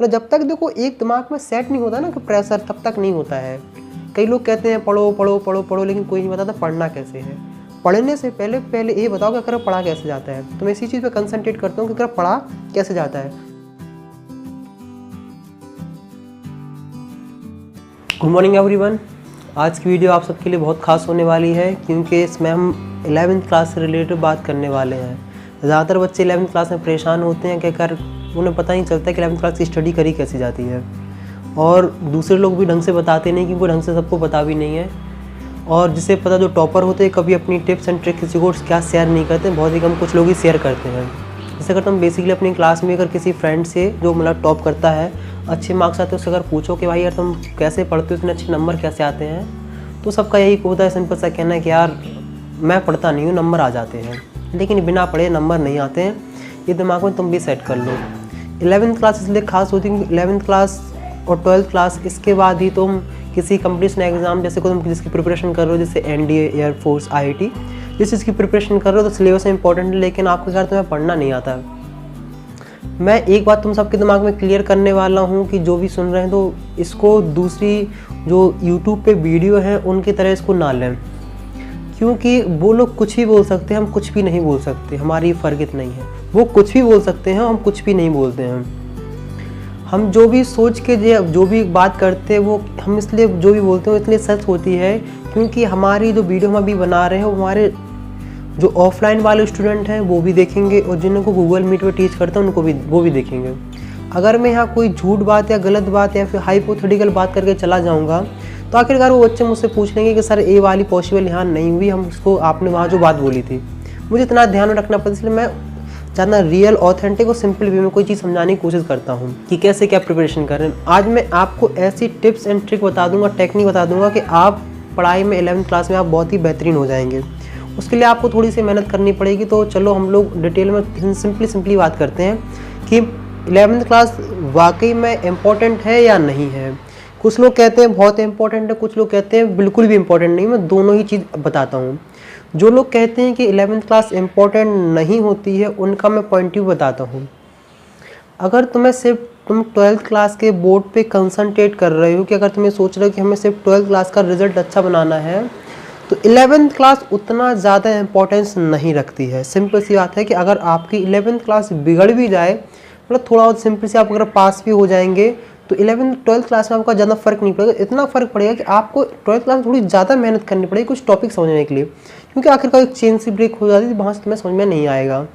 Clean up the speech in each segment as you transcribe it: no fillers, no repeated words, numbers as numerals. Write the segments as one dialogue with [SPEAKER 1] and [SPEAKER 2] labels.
[SPEAKER 1] मतलब जब तक देखो एक दिमाग में सेट नहीं होता ना कि प्रेशर, तब तक नहीं होता है। कई लोग कहते हैं पढ़ो पढ़ो पढ़ो पढ़ो, लेकिन कोई नहीं बताता पढ़ना कैसे है। पढ़ने से पहले ये बताओ कि अगर पढ़ा कैसे जाता है। तो मैं इसी चीज़ पे कंसंट्रेट करता हूँ कि अगर पढ़ा कैसे जाता है। Good morning everyone. आज की वीडियो आप सबके लिए बहुत खास होने वाली है, क्योंकि इसमें हम 11वीं क्लास से रिलेटेड बात करने वाले हैं। ज़्यादातर बच्चे 11वीं क्लास में परेशान होते हैं, क्या उन्हें पता नहीं चलता कि 11वीं क्लास की स्टडी करी कैसे जाती है, और दूसरे लोग भी ढंग से बताते नहीं, क्योंकि ढंग से सबको पता भी नहीं है। और जिसे पता, जो टॉपर होते हैं, कभी अपनी टिप्स एंड ट्रिक किसी को क्या शेयर नहीं करते, बहुत ही कम कुछ लोग ही शेयर करते हैं। जैसे अगर तुम बेसिकली अपनी क्लास में अगर किसी फ्रेंड से जो मतलब टॉप करता है, अच्छे मार्क्स आते हैं, उससे अगर पूछो कि भाई यार तुम कैसे पढ़ते हो, इतने अच्छे नंबर कैसे आते हैं, तो सबका यही होता है, सिंपल सा कहना है कि यार मैं पढ़ता नहीं हूँ, नंबर आ जाते हैं। लेकिन बिना पढ़े नंबर नहीं आते हैं, ये दिमाग में तुम भी सेट कर लो। 11वीं क्लास इसलिए खास होती है, 11वीं क्लास और 12th क्लास, इसके बाद ही तुम किसी कंपटीशन एग्जाम, जैसे को तुम जिसकी प्रिपरेशन कर रहे हो, जैसे NDA, एयरफोर्स, IIT, जिस चीज़ की प्रिपरेशन कर रहे हो, तो सिलेबस इंपॉर्टेंट है, लेकिन आपके घर तुम्हें पढ़ना नहीं आता। मैं एक बात तुम सबके दिमाग में क्लियर करने वाला हूँ कि जो भी सुन रहे हैं, तो इसको दूसरी जो YouTube पे वीडियो हैं उनकी तरह इसको ना लें, क्योंकि वो लोग कुछ भी बोल सकते हैं, हम कुछ भी नहीं बोल सकते, हमारी फर्क नहीं है। वो कुछ भी बोल सकते हैं, हम कुछ भी नहीं बोलते हैं। हम जो भी सोच के जो भी बात करते हैं, वो हम इसलिए जो भी बोलते हैं इसलिए सच होती है, क्योंकि हमारी जो वीडियो हम अभी बना रहे हैं, वो हमारे जो ऑफलाइन वाले स्टूडेंट हैं वो भी देखेंगे, और जिनको गूगल मीट पर टीच करते हैं उनको भी वो भी देखेंगे। अगर मैं यहाँ कोई झूठ बात या गलत बात या फिर हाइपोथेटिकल बात करके चला जाऊँगा, तो आखिरकार वो बच्चे मुझसे पूछ लेंगे कि सर ये वाली पॉसिबल यहाँ नहीं हुई, हम उसको आपने वहाँ जो बात बोली थी। मुझे इतना ध्यान में रखना पड़ता है, इसलिए मैं ज़्यादा रियल, ऑथेंटिक और सिंपल वे में कोई चीज़ समझाने की कोशिश करता हूँ कि कैसे क्या प्रिपरेशन करें। आज मैं आपको ऐसी टिप्स एंड ट्रिक बता दूँगा, टेक्निक बता दूँगा कि आप पढ़ाई में 11वीं क्लास में आप बहुत ही बेहतरीन हो जाएंगे। उसके लिए आपको थोड़ी सी मेहनत करनी पड़ेगी। तो चलो हम लोग डिटेल में सिंपली बात करते हैं कि 11वीं क्लास वाकई में इम्पोर्टेंट है या नहीं है। कुछ लोग कहते हैं बहुत इम्पोर्टेंट है, कुछ लोग कहते हैं बिल्कुल भी इम्पोर्टेंट नहीं। मैं दोनों ही चीज़ बताता हूँ। जो लोग कहते हैं कि 11वीं क्लास इम्पोर्टेंट नहीं होती है, उनका मैं पॉइंट व्यू बताता हूँ। अगर तुम 12th क्लास के बोर्ड पे कंसंट्रेट कर रहे हो, कि अगर तुम्हें सोच रहे हो कि हमें सिर्फ 12th क्लास का रिजल्ट अच्छा बनाना है, तो 11वीं क्लास उतना ज़्यादा इम्पोर्टेंस नहीं रखती है। सिंपल सी बात है कि अगर आपकी 11वीं क्लास बिगड़ भी जाए, मतलब थोड़ा बहुत सिंपल से आप अगर पास भी हो जाएंगे, तो 12th क्लास में आपका ज़्यादा फर्क नहीं पड़ेगा। इतना फ़र्क पड़ेगा कि आपको 12th क्लास में थोड़ी ज़्यादा मेहनत करनी पड़ेगी कुछ टॉपिक समझने के लिए, क्योंकि आखिरकार एक चेन सी ब्रेक हो जाती है, वहाँ से तुम्हें समझ में नहीं आएगा।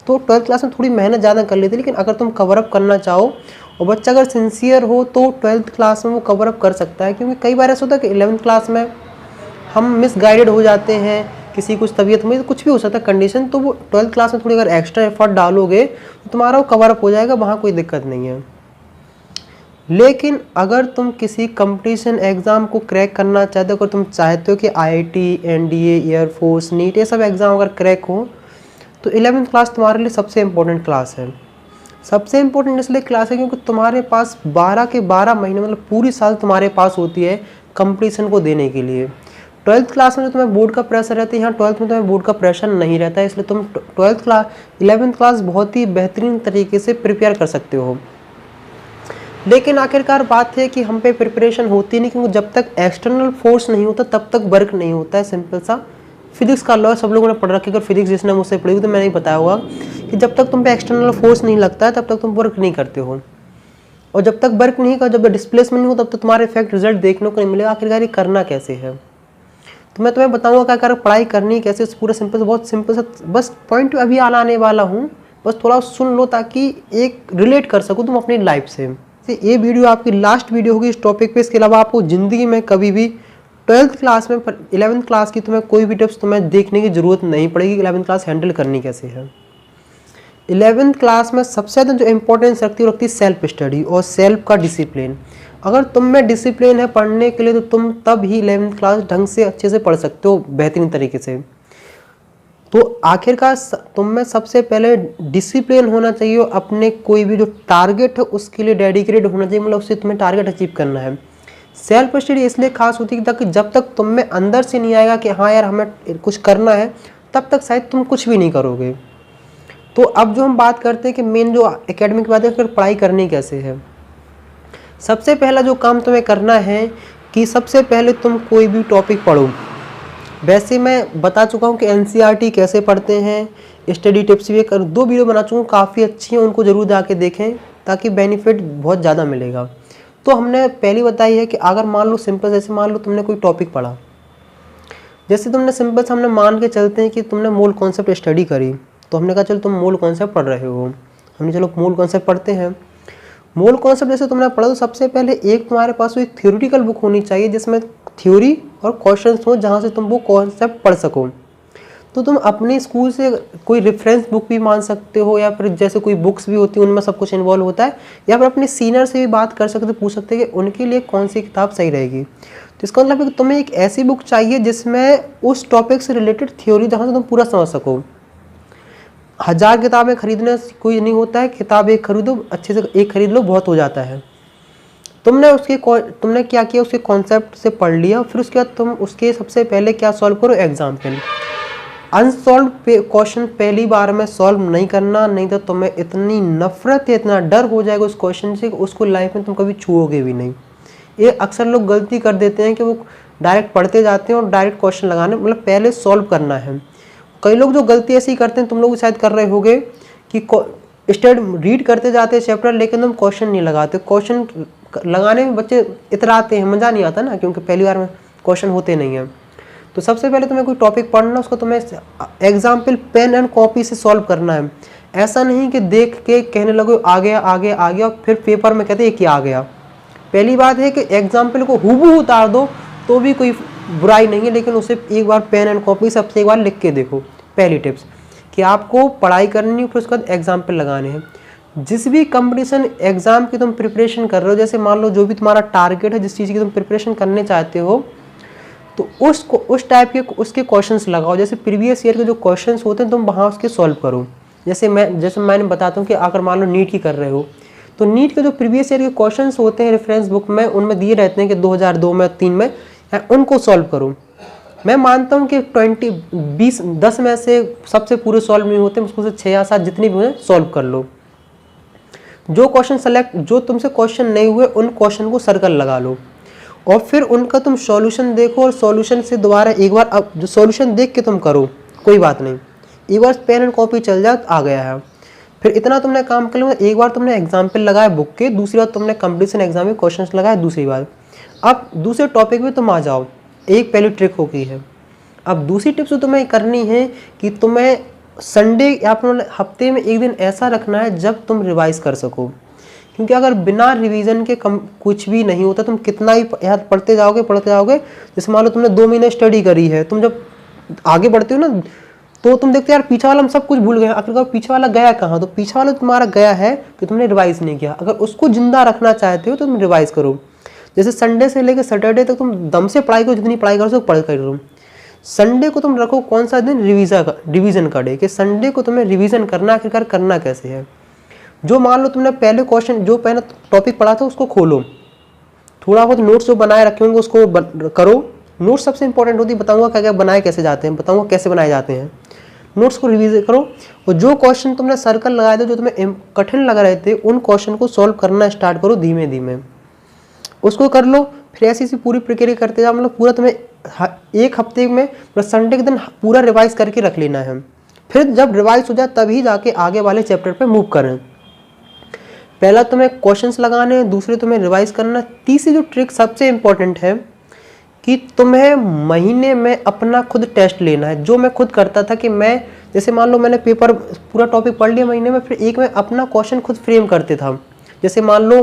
[SPEAKER 1] तो 12th क्लास में थोड़ी मेहनत ज़्यादा कर लेते, लेकिन अगर तुम कवरअप करना चाहो और बच्चा अगर सिंसियर हो, तो 12th क्लास में वो कवरअप कर सकता है। क्योंकि कई बार ऐसा होता है कि 11th क्लास में हम मिसगाइडेड हो जाते हैं, किसी कुछ तबीयत में, कुछ भी हो सकता है कंडीशन, तो वो 12th क्लास में थोड़ी अगर एक्स्ट्रा एफर्ट डालोगे तो तुम्हारा वो कवरअप हो जाएगा, वहाँ कोई दिक्कत नहीं है। लेकिन अगर तुम किसी कंपटीशन एग्ज़ाम को क्रैक करना चाहते हो, अगर तुम चाहते हो कि IIT, NDA, एयरफोर्स, नीट, ये सब एग्ज़ाम अगर क्रैक हो, तो 11वीं क्लास तुम्हारे लिए सबसे इम्पोर्टेंट क्लास है। सबसे इम्पोर्टेंट इसलिए क्लास है क्योंकि तुम्हारे पास 12 के 12 महीने, मतलब पूरी साल तुम्हारे पास होती है कंपटीशन को देने के लिए। 12th क्लास में जो तुम्हें बोर्ड का प्रेशर रहता है, यहाँ 12th में तुम्हें बोर्ड का प्रेशर नहीं रहता है, इसलिए तुम 11वीं क्लास बहुत ही बेहतरीन तरीके से प्रिपेयर कर सकते हो। लेकिन आखिरकार बात है कि हम पे प्रिपरेशन होती नहीं, क्योंकि जब तक एक्सटर्नल फोर्स नहीं होता तब तक वर्क नहीं होता है। सिंपल सा फिजिक्स का लॉ सब लोगों ने पढ़ रखा है। अगर फिजिक्स जिसने मुझसे पढ़ी तो मैंने नहीं बताया होगा कि जब तक तुम पे एक्सटर्नल फोर्स नहीं लगता है, तब तक तुम वर्क नहीं करते हो, और जब तक वर्क नहीं कर, जब डिस्प्लेसमेंट नहीं हो, तब तक तुम्हारे इफेक्ट रिजल्ट देखने को नहीं मिलेगा। आखिरकार ये करना कैसे है, तो मैं तुम्हें बताऊंगा क्या कर पढ़ाई करनी कैसे, पूरा सिंपल, बहुत सिंपल सा बस पॉइंट अभी आने वाला हूँ, बस थोड़ा सुन लो ताकि एक रिलेट कर सको तुम अपनी लाइफ से। ये वीडियो आपकी लास्ट वीडियो होगी इस टॉपिक पे। इसके अलावा आपको ज़िंदगी में कभी भी 12th क्लास में 11th क्लास की तुम्हें कोई भी टिप्स तुम्हें देखने की ज़रूरत नहीं पड़ेगी। 11th क्लास हैंडल करनी कैसे है। 11th क्लास में सबसे ज़्यादा जो इंपॉर्टेंस रखती है सेल्फ स्टडी और सेल्फ का डिसिप्लिन। अगर तुम में डिसिप्लिन है पढ़ने के लिए, तो तुम तब ही 11th क्लास ढंग से अच्छे से पढ़ सकते हो, बेहतरीन तरीके से। तो आखिरकार तुम में सबसे पहले डिसिप्लिन होना चाहिए, अपने कोई भी जो टारगेट है उसके लिए डेडिकेटेड होना चाहिए, मतलब उससे तुम्हें टारगेट अचीव करना है। सेल्फ स्टडी इसलिए खास होती है ताकि जब तक तुम में अंदर से नहीं आएगा कि हाँ यार हमें कुछ करना है, तब तक शायद तुम कुछ भी नहीं करोगे। तो अब जो हम बात करते हैं कि मेन जो एकेडमिक बात है, फिर पढ़ाई करनी कैसे है। सबसे पहला जो काम तुम्हें करना है कि सबसे पहले तुम कोई भी टॉपिक पढ़ो। वैसे मैं बता चुका हूँ कि एनसीईआरटी कैसे पढ़ते हैं, स्टडी टिप्स भी 2 वीडियो बना चुका हूँ, काफ़ी अच्छी हैं, उनको ज़रूर जाके देखें ताकि बेनिफिट बहुत ज़्यादा मिलेगा। तो हमने पहली बताई है कि अगर मान लो सिंपल, जैसे मान लो तुमने कोई टॉपिक पढ़ा, जैसे तुमने सिंपल से हमने मान के चलते हैं कि तुमने मोल कॉन्सेप्ट स्टडी करी, तो हमने कहा चलो तुम मोल कॉन्सेप्ट पढ़ रहे हो, हमने चलो मोल कॉन्सेप्ट पढ़ते हैं। मोल कॉन्सेप्ट जैसे तुमने पढ़ा तो सबसे पहले एक तुम्हारे पास कोई थ्योरेटिकल बुक होनी चाहिए जिसमें थ्योरी और क्वेश्चंस हो, जहाँ से तुम वो कॉन्सेप्ट पढ़ सको। तो तुम अपने स्कूल से कोई रेफरेंस बुक भी मान सकते हो, या फिर जैसे कोई बुक्स भी होती है उनमें सब कुछ इन्वॉल्व होता है, या फिर अपने सीनियर से भी बात कर सकते, पूछ सकते हैं कि उनके लिए कौन सी किताब सही रहेगी। तो इसका मतलब तुम्हें एक ऐसी बुक चाहिए जिसमें उस टॉपिक से रिलेटेड थ्योरी, जहाँ से तुम पूरा समझ सको। 1000 किताबें खरीदने कोई नहीं होता है, किताब एक खरीदो, अच्छे से एक खरीद लो, बहुत हो जाता है। तुमने क्या किया, उसके कॉन्सेप्ट से पढ़ लिया, फिर उसके बाद तुम उसके सबसे पहले क्या सॉल्व करो, एग्जाम्पल। अनसॉल्व क्वेश्चन पहली बार में सॉल्व नहीं करना, नहीं तो तुम्हें इतनी नफरत है, इतना डर हो जाएगा उस क्वेश्चन से, उसको लाइफ में तुम कभी छुओगे भी नहीं। ये अक्सर लोग गलती कर देते हैं कि वो डायरेक्ट पढ़ते जाते हैं और डायरेक्ट क्वेश्चन लगाने, मतलब पहले सॉल्व करना है। कई लोग जो गलती ऐसी करते हैं, तुम लोग शायद कर रहे होगे कि रीड करते जाते हैं चैप्टर, लेकिन तुम क्वेश्चन नहीं लगाते। क्वेश्चन लगाने में बच्चे इतराते हैं, मज़ा नहीं आता ना, क्योंकि पहली बार में क्वेश्चन होते नहीं हैं। तो सबसे पहले तुम्हें कोई टॉपिक पढ़ना, उसको तुम्हें एग्जाम्पल पेन एंड कॉपी से सॉल्व करना है। ऐसा नहीं कि देख के कहने लगो आ गया आ गया आ गया, और फिर पेपर में कहते कि आ गया। पहली बात है कि एग्जाम्पल को हूबहू उतार दो तो भी कोई बुराई नहीं है, लेकिन उसे एक बार पेन एंड कॉपी सबसे एक बार लिख के देखो। पहली टिप्स कि आपको पढ़ाई करनी है, फिर उसके बाद एग्जाम्पल लगाने हैं। जिस भी कंपटीशन एग्जाम की तुम प्रिपरेशन कर रहे हो, जैसे मान लो जो भी तुम्हारा टारगेट है, जिस चीज़ की तुम प्रिपरेशन करने चाहते हो, तो उस टाइप के उसके क्वेश्चंस लगाओ। जैसे प्रीवियस ईयर के जो क्वेश्चंस होते हैं तुम वहाँ उसके सॉल्व करो। जैसे मैंने बताता हूँ कि अगर मान लो नीट की कर रहे हो, तो नीट के जो प्रीवियस ईयर के क्वेश्चंस होते हैं रेफरेंस बुक में, उनमें दिए रहते हैं कि 2002 में 3 में, उनको सॉल्व करो। मैं मानता हूँ कि 10 में से सबसे पूरे सॉल्व नहीं होते, मुश्किल से 6 या 7 जितनी भी हुए सॉल्व कर लो। जो तुमसे क्वेश्चन नहीं हुए उन क्वेश्चन को सर्कल लगा लो, और फिर उनका तुम सॉल्यूशन देखो, और सॉल्यूशन से दोबारा एक बार अब जो सॉल्यूशन देख के तुम करो, कोई बात नहीं, एक बार पेन एंड कॉपी चल जाए आ गया है। फिर इतना तुमने काम कर लिया, एक बार तुमने एग्जाम्पल लगाया बुक के, दूसरी बार तुमने कंपटीशन एग्जाम में क्वेश्चंस लगाए, दूसरी बार। अब दूसरे टॉपिक में तुम आ जाओ, एक पहली ट्रिक हो गई है। अब दूसरी टिप्स तुम्हें करनी है कि तुम्हें संडे या फिर हफ्ते में एक दिन ऐसा रखना है जब तुम रिवाइज कर सको, क्योंकि अगर बिना रिवीजन के कुछ भी नहीं होता। तुम कितना ही याद पढ़ते जाओगे। जैसे मान लो तुमने 2 महीने स्टडी करी है, तुम जब आगे बढ़ते हो ना, तो तुम देखते हो यार पीछे वाला हम सब कुछ भूल गए, आखिरकार पीछे वाला गया कहाँ, तो पीछे वाला तुम्हारा गया है कि तुमने रिवाइज नहीं किया। अगर उसको जिंदा रखना चाहते हो तो तुम रिवाइज करो। जैसे संडे से लेकर सैटरडे तक तुम दम से पढ़ाई करो, जितनी पढ़ाई करो पढ़ करो। संडे को तुम रखो कौन सा दिन, रिवीजन का डे, कि संडे को तुम्हें रिवीजन करना, आखिरकार करना कैसे है। जो मान लो तुमने पहले क्वेश्चन जो पहले टॉपिक पढ़ा था उसको खोलो, थोड़ा बहुत नोट्स जो बनाए रखे होंगे उसको करो। नोट्स सबसे इंपॉर्टेंट होती है, बताऊंगा क्या क्या बनाए कैसे जाते हैं, बताऊंगा कैसे बनाए जाते हैं। नोट्स को रिवीज करो, और जो क्वेश्चन तुमने सर्कल लगाए थे, जो तुम्हें कठिन लग रहे थे, उन क्वेश्चन को सॉल्व करना स्टार्ट करो धीमे धीमे, उसको कर लो। फिर ऐसी पूरी प्रक्रिया करते जाओ, मतलब पूरा तुम्हें एक हफ्ते में संडे के दिन पूरा रिवाइज करके रख लेना है। फिर जब रिवाइज हो जाए तभी जाके आगे वाले चैप्टर पे मूव करें। पहला तुम्हें क्वेश्चंस लगाने हैं, दूसरे तुम्हें रिवाइज करना। तीसरी जो ट्रिक सबसे इंपॉर्टेंट है कि तुम्हें महीने में अपना खुद टेस्ट लेना है। जो मैं खुद करता था कि मैं जैसे मान लो मैंने पेपर पूरा टॉपिक पढ़ लिया महीने में, फिर एक मैं अपना क्वेश्चन खुद फ्रेम करते था। जैसे मान लो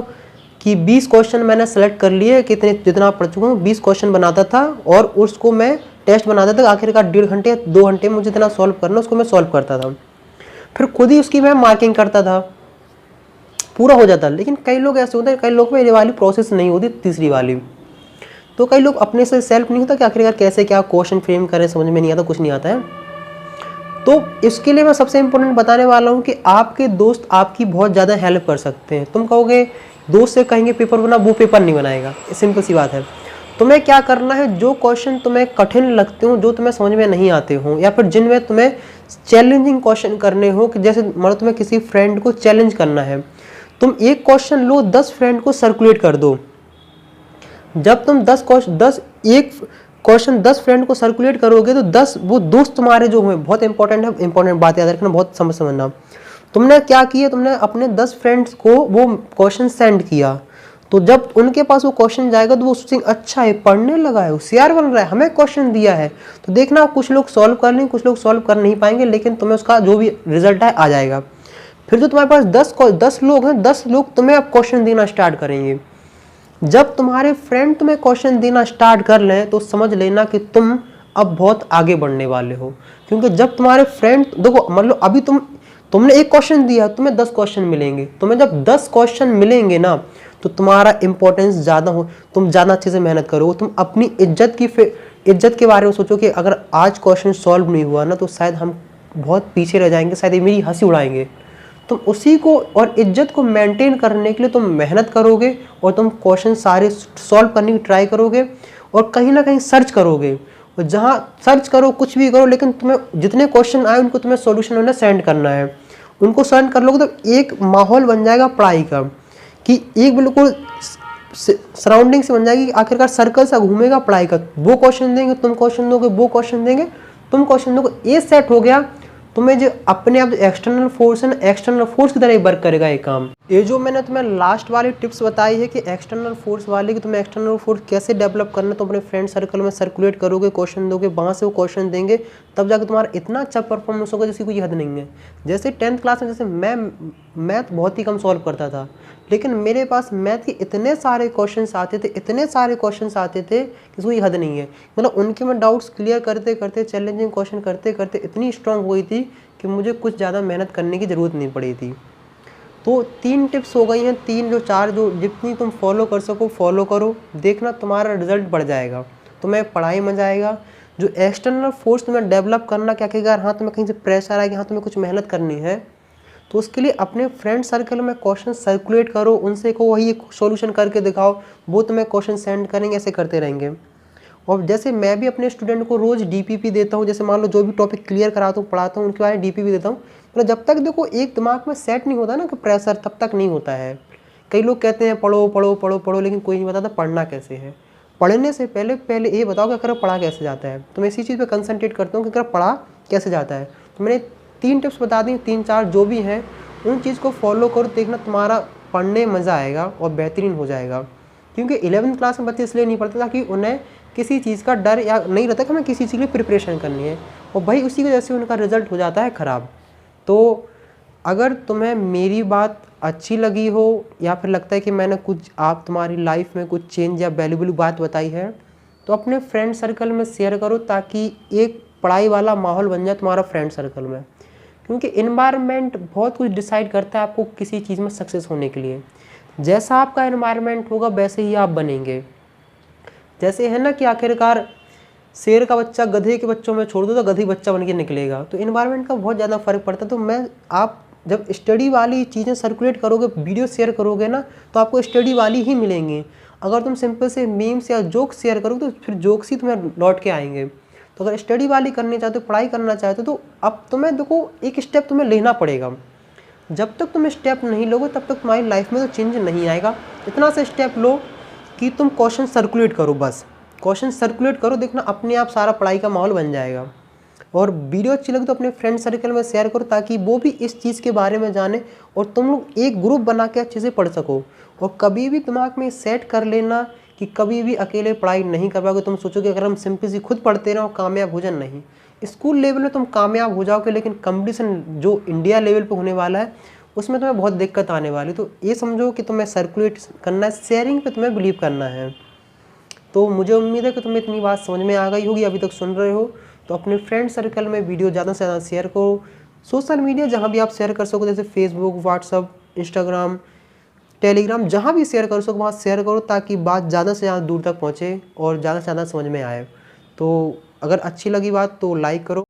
[SPEAKER 1] कि 20 क्वेश्चन मैंने सेलेक्ट कर लिए, जितना पढ़ चुका हूँ 20 क्वेश्चन बनाता था, और उसको मैं टेस्ट बनाता था। आखिरकार 1.5 घंटे 2 घंटे में मुझे जितना सॉल्व करना उसको मैं सॉल्व करता था, फिर खुद ही उसकी मैं मार्किंग करता था, पूरा हो जाता। लेकिन कई लोग ऐसे होते हैं, कई लोग में ये वाली प्रोसेस नहीं होती, तीसरी वाली। तो कई लोग अपने से सेल्फ नहीं होता कि आखिरकार कैसे क्या क्वेश्चन फ्रेम करें, समझ में नहीं आता, कुछ नहीं आता है। तो इसके लिए मैं सबसे इंपॉर्टेंट बताने वाला हूँ कि आपके दोस्त आपकी बहुत ज़्यादा हेल्प कर सकते हैं। तुम कहोगे दोस्त से कहेंगे पेपर बना, वो पेपर नहीं बनाएगा, सिंपल सी बात है। तुम्हें क्या करना है, जो क्वेश्चन तुम्हें कठिन लगते हो, जो तुम्हें समझ में नहीं आते हो, या फिर जिनमें तुम्हें चैलेंजिंग क्वेश्चन करने हो, कि जैसे मान लो तुम्हें किसी फ्रेंड को चैलेंज करना है, तुम एक क्वेश्चन लो, 10 फ्रेंड को सर्कुलेट कर दो। जब तुम 10 क्वेश्चन 10 फ्रेंड को सर्कुलेट करोगे तो 10 वो दोस्त तुम्हारे जो हुए, बहुत इंपॉर्टेंट है, इंपॉर्टेंट बात याद रखना, बहुत समझना। तुमने क्या किया, तुमने अपने 10 फ्रेंड्स को वो क्वेश्चन सेंड किया, तो जब उनके पास वो क्वेश्चन जाएगा तो वो सोचेंगे अच्छा है, पढ़ने लगा है, होशियार बन रहा है, हमें क्वेश्चन दिया है। तो देखना कुछ लोग सॉल्व कर लेंगे, कुछ लोग सॉल्व कर नहीं पाएंगे, लेकिन तुम्हें उसका जो भी रिजल्ट है आ जाएगा। फिर जो तुम्हारे पास 10 लोग हैं, 10 लोग तुम्हें अब क्वेश्चन देना स्टार्ट करेंगे। जब तुम्हारे फ्रेंड तुम्हें क्वेश्चन देना स्टार्ट कर लें तो समझ लेना कि तुम अब बहुत आगे बढ़ने वाले हो। क्योंकि जब तुम्हारे फ्रेंड, देखो मतलब अभी तुमने एक क्वेश्चन दिया, तुम्हें 10 क्वेश्चन मिलेंगे। तुम्हें जब 10 क्वेश्चन मिलेंगे ना तो तुम्हारा इंपॉर्टेंस ज़्यादा हो, तुम ज़्यादा अच्छे से मेहनत करोगे। तुम अपनी इज्जत के बारे में सोचो कि अगर आज क्वेश्चन सॉल्व नहीं हुआ ना तो शायद हम बहुत पीछे रह जाएंगे, शायद ये मेरी हंसी उड़ाएंगे। तुम उसी को और इज्जत को मेंटेन करने के लिए तुम मेहनत करोगे और तुम क्वेश्चन सारे सॉल्व करने की ट्राई करोगे और कहीं ना कहीं सर्च करोगे। और जहाँ सर्च करो, कुछ भी करो, लेकिन तुम्हें जितने क्वेश्चन आए उनको तुम्हें सॉल्यूशन उन्हें सेंड करना है। उनको सेंड कर लोगे तो एक माहौल बन जाएगा पढ़ाई का, कि एक बिल्कुल सराउंडिंग से बन जाएगी, आखिरकार सर्कल सा घूमेगा पढ़ाई का। वो क्वेश्चन देंगे, तुम क्वेश्चन दोगे, वो क्वेश्चन देंगे, तुम क्वेश्चन दोगे, ये सेट हो गया। तुम्हें जो अपने आप एक्सटर्नल फोर्स है ना, एक्सटर्नल फोर्स की तरह ही वर्क करेगा ये काम। ये जो मैंने तुम्हें लास्ट वाली टिप्स बताई है कि एक्सटर्नल फोर्स वाली, कि तुम्हें एक्सटर्नल फोर्स कैसे डेवलप करना, तो अपने फ्रेंड सर्कल में सर्कुलेट करोगे, क्वेश्चन दोगे, वहाँ से वो क्वेश्चन देंगे, तब जाकर तुम्हारा इतना अच्छा परफॉर्मेंस होगा जिसकी कोई हद नहीं है। जैसे 10th क्लास में, जैसे मैं मैथ बहुत ही कम सॉल्व करता था, लेकिन मेरे पास मैथ के इतने सारे क्वेश्चंस आते थे, इतने सारे क्वेश्चंस आते थे कि कोई हद नहीं है। मतलब उनके मैं डाउट्स क्लियर करते करते, चैलेंजिंग क्वेश्चन करते करते इतनी स्ट्रांग हुई थी कि मुझे कुछ ज़्यादा मेहनत करने की ज़रूरत नहीं पड़ी थी। तो 3 टिप्स हो गई हैं, 3 जो 4 जो जितनी तुम फॉलो कर सको फॉलो करो, देखना तुम्हारा रिजल्ट बढ़ जाएगा, तुम्हें पढ़ाई में जाएगा। जो एक्सटर्नल फोर्स तुम्हें डेवलप करना क्या कहेगा, हाँ तुम्हें कहीं से प्रेशर आएगा, हाँ तुम्हें कुछ मेहनत करनी है, तो उसके लिए अपने फ्रेंड सर्कल में क्वेश्चन सर्कुलेट करो, उनसे को वही सॉल्यूशन करके दिखाओ, वो तुम्हें क्वेश्चन सेंड करेंगे, ऐसे करते रहेंगे। और जैसे मैं भी अपने स्टूडेंट को रोज़ डीपीपी देता हूँ, जैसे मान लो जो भी टॉपिक क्लियर कराता हूँ, पढ़ाता हूँ, उनके बारे में डीपीपी देता हूँ। मतलब जब तक देखो एक दिमाग में सेट नहीं होता ना कि प्रेशर, तब तक नहीं होता है। कई लोग कहते हैं पढ़ो पढ़ो पढ़ो पढ़ो, लेकिन कोई नहीं बताता पढ़ना कैसे है। पढ़ने से पहले ये बताओ कि अगर पढ़ा कैसे जाता है। तो मैं इसी चीज़ पर कंसंट्रेट करता हूँ कि अगर पढ़ा कैसे जाता है। तो मैंने 3 टिप्स बता दी, 3-4 जो भी हैं उन चीज़ को फॉलो करो, देखना तुम्हारा पढ़ने मज़ा आएगा और बेहतरीन हो जाएगा। क्योंकि 11th क्लास में बच्चे इसलिए नहीं पढ़ते ताकि उन्हें किसी चीज़ का डर या नहीं रहता कि हमें किसी चीज़ के लिए प्रिपरेशन करनी है, और भाई उसी की वजह से उनका रिजल्ट हो जाता है ख़राब। तो अगर तुम्हें मेरी बात अच्छी लगी हो या फिर लगता है कि मैंने कुछ आप तुम्हारी लाइफ में कुछ चेंज या वैल्यूबल बात बताई है, तो अपने फ्रेंड सर्कल में शेयर करो, ताकि एक पढ़ाई वाला माहौल बन जाए तुम्हारा फ्रेंड सर्कल में। क्योंकि इन्वायरमेंट बहुत कुछ डिसाइड करता है आपको किसी चीज़ में सक्सेस होने के लिए। जैसा आपका इन्वायरमेंट होगा वैसे ही आप बनेंगे। जैसे है ना कि आखिरकार शेर का बच्चा गधे के बच्चों में छोड़ दो तो गधी बच्चा बन के निकलेगा। तो इन्वायरमेंट का बहुत ज़्यादा फर्क पड़ता है। तो आप जब स्टडी वाली चीज़ें सर्कुलेट करोगे, वीडियो शेयर करोगे ना, तो आपको स्टडी वाली ही मिलेंगी। अगर तुम सिंपल से मीम्स या जोक्स शेयर करोगे तो फिर जोक्स ही तुम्हें लौट के आएंगे। तो अगर स्टडी वाली करनी चाहते हो, पढ़ाई करना चाहते हो, तो अब तुम्हें देखो एक स्टेप तुम्हें लेना पड़ेगा। जब तक तुम स्टेप नहीं लोगे तब तक तुम्हारी लाइफ में तो चेंज नहीं आएगा। इतना सा स्टेप लो कि तुम क्वेश्चन सर्कुलेट करो, बस क्वेश्चन सर्कुलेट करो, देखना अपने आप सारा पढ़ाई का माहौल बन जाएगा। और वीडियो अच्छी लगे तो अपने फ्रेंड सर्कल में शेयर करो, ताकि वो भी इस चीज़ के बारे में जाने और तुम लोग एक ग्रुप बना के अच्छे से पढ़ सको। और कभी भी दिमाग में सेट कर लेना कि कभी भी अकेले पढ़ाई नहीं कर पाओगे। तुम सोचोगे अगर हम सिंपल सी खुद पढ़ते रहो कामयाब हो जाए, नहीं। स्कूल लेवल में तुम कामयाब हो जाओगे, लेकिन कंपटीशन जो इंडिया लेवल पे होने वाला है उसमें तुम्हें बहुत दिक्कत आने वाली। तो ये समझो कि तुम्हें सर्कुलेट करना है, शेयरिंग पे तुम्हें बिलीव करना है। तो मुझे उम्मीद है कि तुम्हें इतनी बात समझ में आ गई होगी, अभी तक सुन रहे हो। तो अपने फ्रेंड सर्कल में वीडियो ज़्यादा से ज़्यादा शेयर करो। सोशल मीडिया जहाँ भी आप शेयर कर सको, जैसे फेसबुक, व्हाट्सअप, इंस्टाग्राम, टेलीग्राम, जहाँ भी शेयर कर सको वहाँ शेयर करो, ताकि बात ज़्यादा से ज़्यादा दूर तक पहुँचे और ज़्यादा से ज़्यादा समझ में आए। तो अगर अच्छी लगी बात तो लाइक करो।